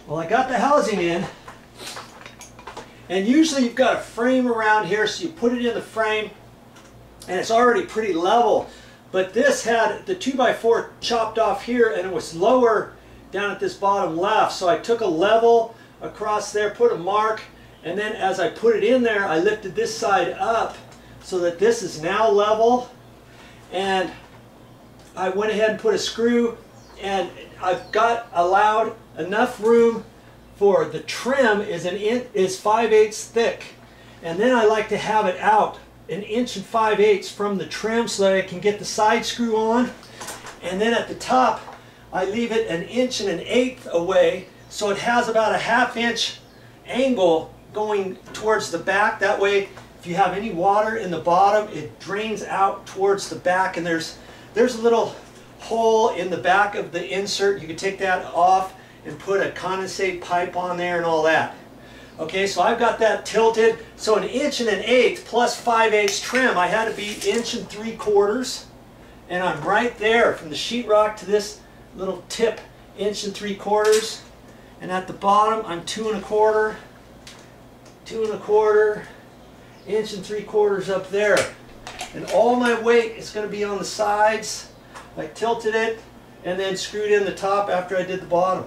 Well, I got the housing in, and usually you've got a frame around here, so you put it in the frame, and it's already pretty level. But this had the 2x4 chopped off here, and it was lower down at this bottom left. So I took a level across there, put a mark, and then as I put it in there, I lifted this side up so that this is now level. And I went ahead and put a screw, and I've got allowed enough room for the trim is 5/8 thick. And then I like to have it out 1 5/8 inches from the trim so that I can get the side screw on. And then at the top, I leave it 1 1/8 inches away, so it has about a 1/2 inch angle going towards the back. That way, if you have any water in the bottom, it drains out towards the back. And there's a little hole in the back of the insert. You can take that off and put a condensate pipe on there and all that. Okay, so I've got that tilted. So 1 1/8 inches plus 5/8 trim, I had to be 1 3/4. And I'm right there from the sheetrock to this little tip, 1 3/4. And at the bottom, I'm 2 1/4, 2 1/4, 1 3/4 up there. And all my weight is going to be on the sides. I tilted it and then screwed in the top after I did the bottom.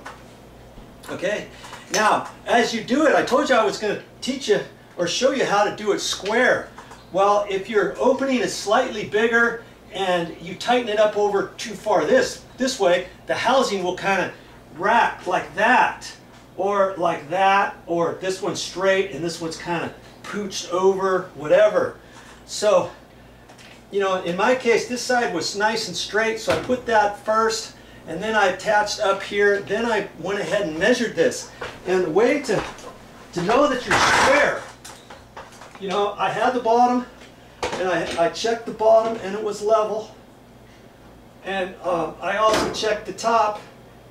Okay, now as you do it, I told you I was going to teach you or show you how to do it square. Well, if your opening is slightly bigger and you tighten it up over too far this way, the housing will kind of rack like that, or like that, or this one's straight and this one's kind of pooched over, whatever. So, you know, in my case, this side was nice and straight, so I put that first, and then I attached up here. Then I went ahead and measured this. And the way to know that you're square, you know, I had the bottom, and I checked the bottom, and it was level. And I also checked the top,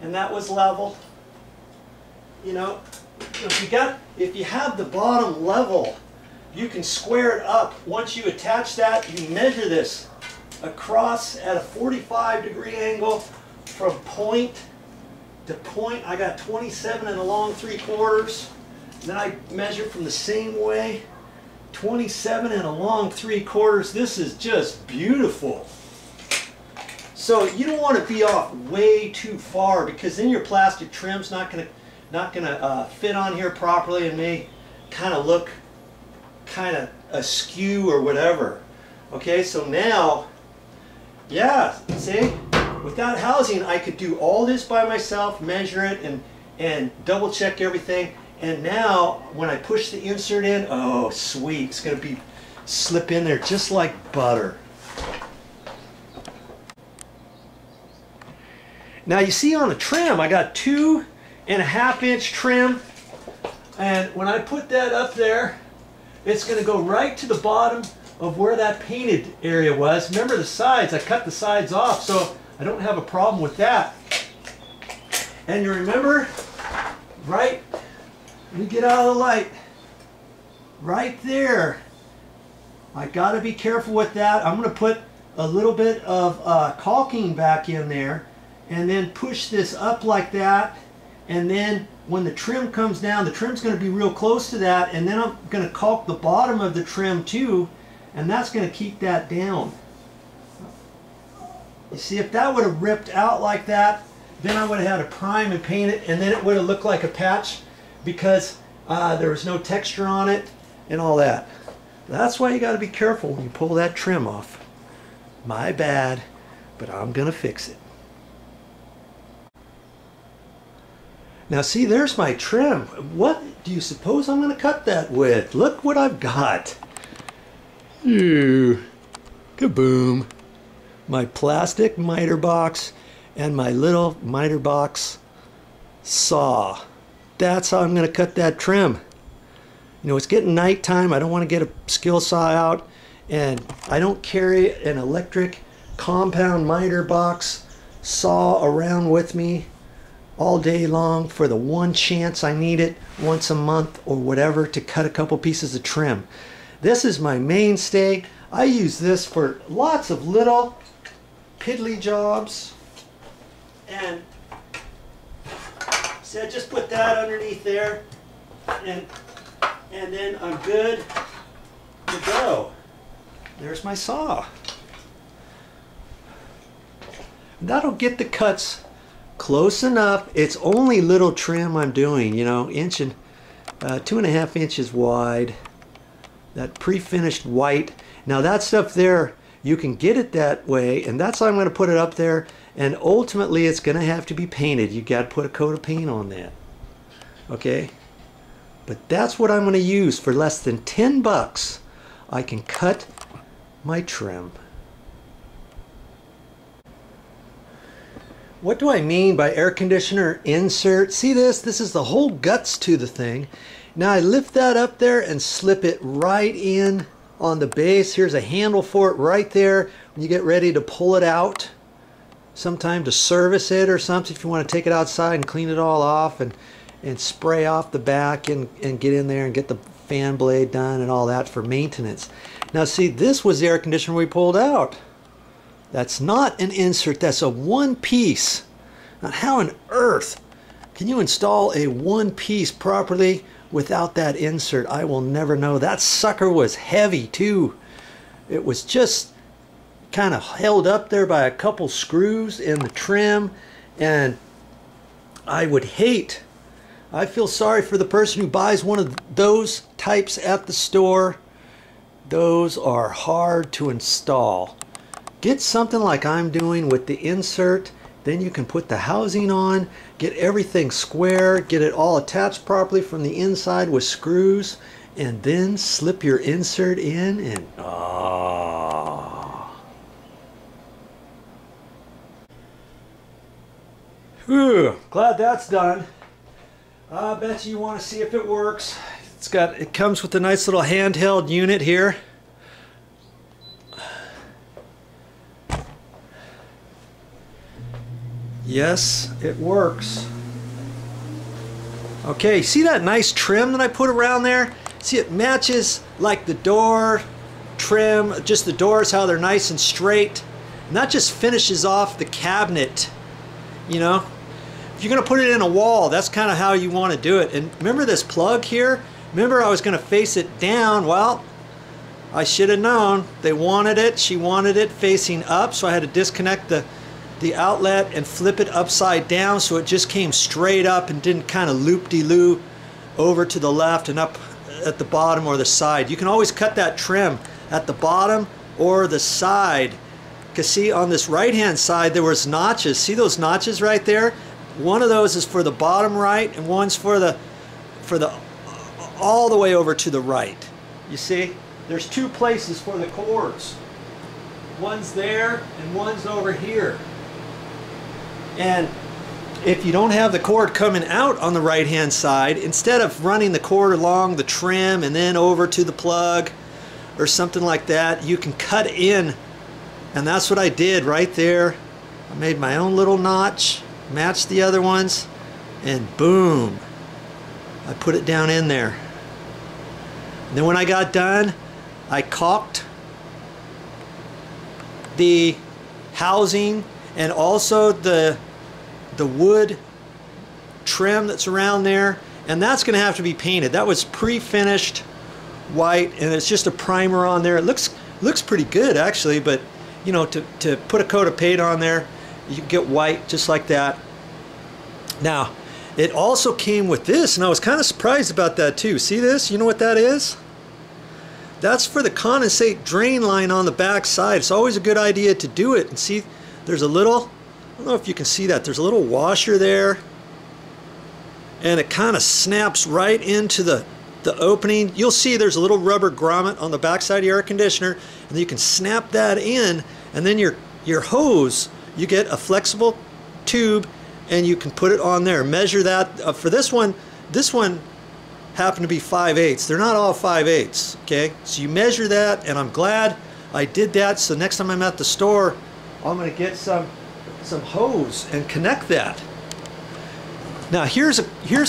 and that was level. You know, if you have the bottom level, you can square it up. Once you attach that, you measure this across at a 45-degree angle from point to point. I got 27 3/4. Then I measure from the same way, 27 3/4. This is just beautiful. So you don't want to be off way too far, because then your plastic trim's not gonna fit on here properly and may kind of look kind of askew or whatever. Okay, so now, yeah, see, with that housing, I could do all this by myself, measure it, and double check everything. And now, when I push the insert in, oh sweet, it's gonna be slip in there just like butter. Now you see on the trim, I got 2 1/2 inch trim, and when I put that up there, it's going to go right to the bottom of where that painted area was. Remember the sides, I cut the sides off, so I don't have a problem with that. And you remember, right, let me get out of the light, right there, I got to be careful with that. I'm going to put a little bit of caulking back in there, and then push this up like that. And then when the trim comes down, the trim's going to be real close to that, and then I'm going to caulk the bottom of the trim too, and that's going to keep that down. You see, if that would have ripped out like that, then I would have had to prime and paint it, and then it would have looked like a patch because there was no texture on it and all that. That's why you got to be careful when you pull that trim off. My bad, but I'm going to fix it. Now see, there's my trim. What do you suppose I'm going to cut that with? Look what I've got. Ooh, kaboom. My plastic miter box and my little miter box saw. That's how I'm going to cut that trim. You know, it's getting nighttime. I don't want to get a skill saw out, and I don't carry an electric compound miter box saw around with me all day long for the one chance I need it once a month or whatever to cut a couple pieces of trim. This is my mainstay. I use this for lots of little piddly jobs. And said, just put that underneath there, and then I'm good to go. There's my saw. That'll get the cuts close enough. It's only little trim I'm doing, you know, 2.5 inches wide. That pre-finished white. Now that stuff there, you can get it that way, and that's how I'm going to put it up there. And ultimately, it's going to have to be painted. You got to put a coat of paint on that. Okay? But that's what I'm going to use. For less than 10 bucks, I can cut my trim. What do I mean by air conditioner insert? See this? This is the whole guts to the thing. Now I lift that up there and slip it right in on the base. Here's a handle for it right there when you get ready to pull it out. Sometime to service it or something, if you want to take it outside and clean it all off and spray off the back and get in there and get the fan blade done and all that for maintenance. Now see, this was the air conditioner we pulled out. That's not an insert, that's a one piece. Now how on earth can you install a one piece properly without that insert? I will never know. That sucker was heavy too. It was just kind of held up there by a couple screws in the trim, and I would hate, I feel sorry for the person who buys one of those types at the store. Those are hard to install. Get something like I'm doing with the insert, then you can put the housing on, get everything square, get it all attached properly from the inside with screws, and then slip your insert in and Whew, glad that's done. I bet you want to see if it works. It comes with a nice little handheld unit here. Yes, it works. Okay, see that nice trim that I put around there? See, it matches like the door trim, just the doors, how they're nice and straight. And that just finishes off the cabinet, you know? If you're going to put it in a wall, that's kind of how you want to do it. And remember this plug here? Remember I was going to face it down. Well, I should have known. They wanted it, she wanted it facing up, so I had to disconnect the outlet and flip it upside down so it just came straight up and didn't kind of loop-de-loo over to the left and up at the bottom or the side. You can always cut that trim at the bottom or the side. Because see, on this right-hand side there was notches. See those notches right there? One of those is for the bottom right and one's for the all the way over to the right. You see? There's two places for the cords. One's there and one's over here. And if you don't have the cord coming out on the right hand side, instead of running the cord along the trim and then over to the plug or something like that, you can cut in. And that's what I did right there. I made my own little notch, matched the other ones, and boom, I put it down in there. And then when I got done, I caulked the housing and also the wood trim that's around there, and that's going to have to be painted. That was pre-finished white, and it's just a primer on there. It looks pretty good actually, but you know, to put a coat of paint on there, you can get white just like that. Now it also came with this, and I was kind of surprised about that too. See this? You know what that is? That's for the condensate drain line on the back side. It's always a good idea to do it. And see, there's a little, I don't know if you can see that, there's a little washer there. And it kind of snaps right into the opening. You'll see there's a little rubber grommet on the back side of your air conditioner. And you can snap that in. And then your hose, you get a flexible tube and you can put it on there. Measure that. For this one happen to be 5/8. They're not all 5/8, okay? So you measure that, and I'm glad I did that. So next time I'm at the store, I'm going to get some hose and connect that. Now here's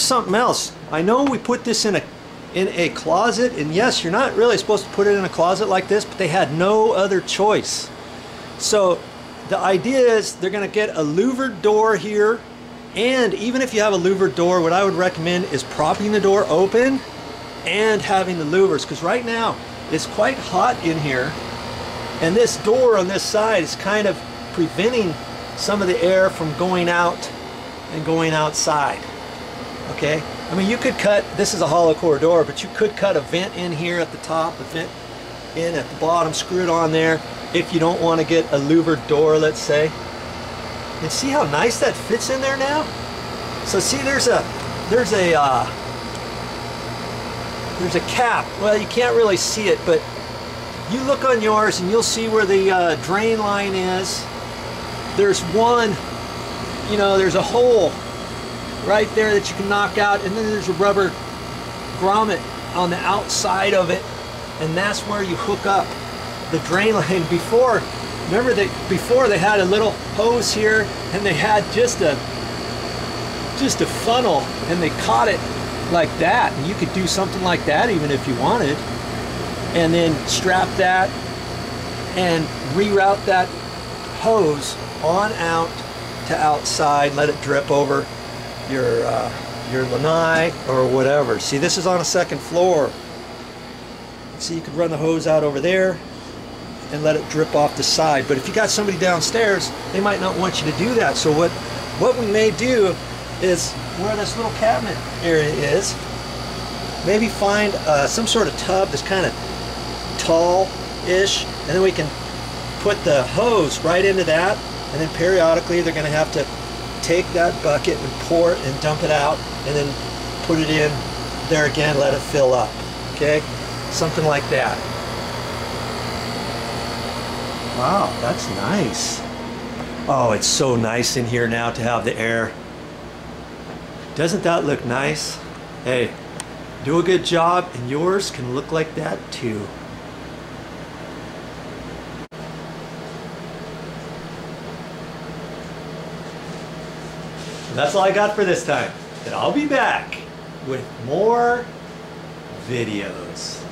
something else. I know we put this in a closet, and yes, you're not really supposed to put it in a closet like this, but they had no other choice. So the idea is they're going to get a louvered door here, And even if you have a louvered door, what I would recommend is propping the door open and having the louvers, because right now it's quite hot in here, and this door on this side is kind of preventing some of the air from going out and going outside. Okay, I mean, you could cut, this is a hollow core door, but you could cut a vent in here at the top, a vent in at the bottom, screw it on there if you don't want to get a louvered door, let's say. And see how nice that fits in there now? So see, there's a cap. Well, you can't really see it, but you look on yours and you'll see where the drain line is. There's one, you know, there's a hole right there that you can knock out, and then there's a rubber grommet on the outside of it, and that's where you hook up the drain line. Before, remember that before they had a little hose here, and they had just a funnel, and they caught it like that, and you could do something like that even if you wanted, and then strap that and reroute that hose on out to outside, let it drip over your lanai or whatever. See, this is on a second floor. See, you could run the hose out over there and let it drip off the side. But if you got somebody downstairs, they might not want you to do that. So what we may do is, where this little cabinet area is, maybe find some sort of tub that's kind of tall-ish, and then we can put the hose right into that, and then periodically they're going to have to take that bucket and pour it and dump it out, and then put it in there again, let it fill up. Okay, something like that. Wow, that's nice. Oh, it's so nice in here now to have the air. Doesn't that look nice? Hey, do a good job and yours can look like that too. That's all I got for this time. And I'll be back with more videos.